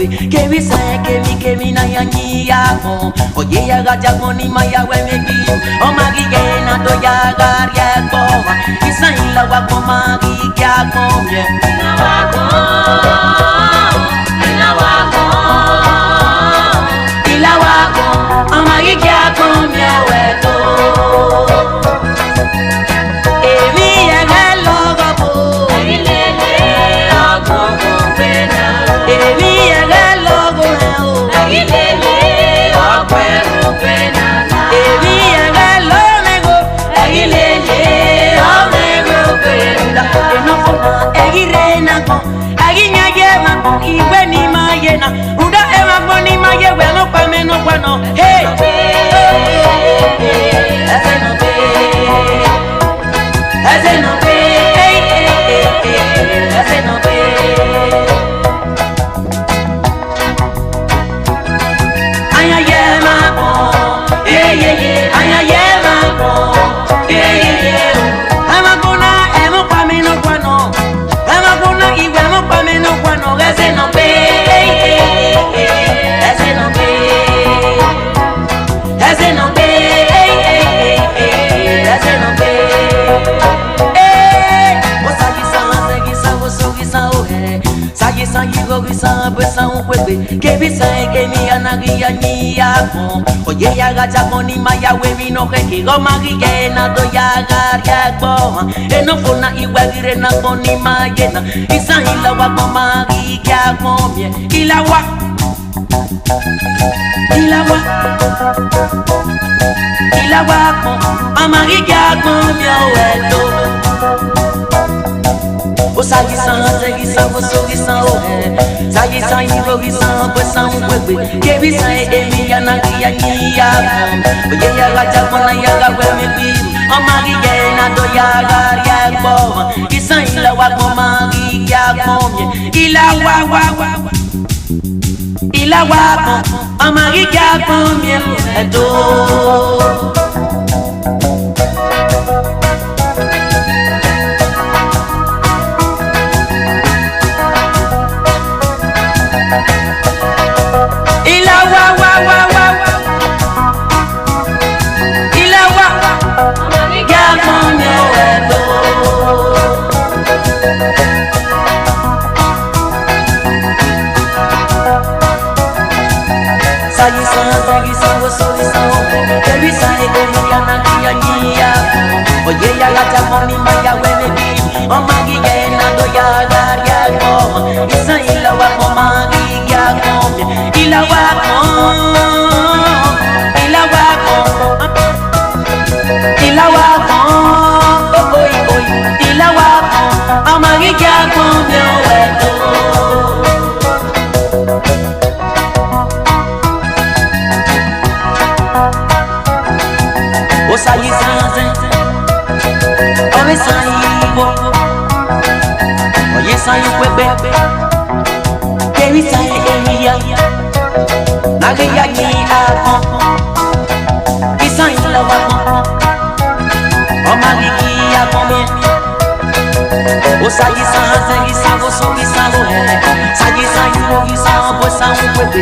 kwekwe kebisa kemi na yanyia ko oye ya gaja koni maya wemegi o magige na to ya garia ko isa ila wa ko magige ko ye ila wa ko o magige ko ye weto Iwe ni mayena, uda ema boni maye we no pa me no kwano. Hey, ase no pe, ase no pe. Aya ye ma ko, aya ye ma ko, ama bona ema pa me no kwano, ama bona iwe no pa me no kwano. Ese no pe, ese no pe, ese no pe, ese no pe. Sa yigo gisa besa un kwebe ke bisa ke mi anagia ni ako oye ya gacha koni maya we mi no ke go magi ke na do ya garia ko no fona iwa gire na koni mayena isa ila wa ko magi ya ko mie ila wa ko amagi ya ko mie weto o sagisa o sagisa yigo gisa besa un kwebe ke bisa e mi anagia ni ako oye ya gacha kona ya ga we mi bi amagi ke na do ya garia ko isa ila wa ko magi ya ko mie ila wa ko amagi ya ko mie eto oye ya gacha koni maya wene bi o magi na do ya garia ko isa ila wa ko magi ya ko ila wa ko oi ila wa ko amagi ya ko yo weto o sai oye sayo kwebe kebi saye eya nage ya ni ako isa ila wa ko o magi ya ko me o sagisa go so gisa go he sagisa yo gisa bo sa un kwebe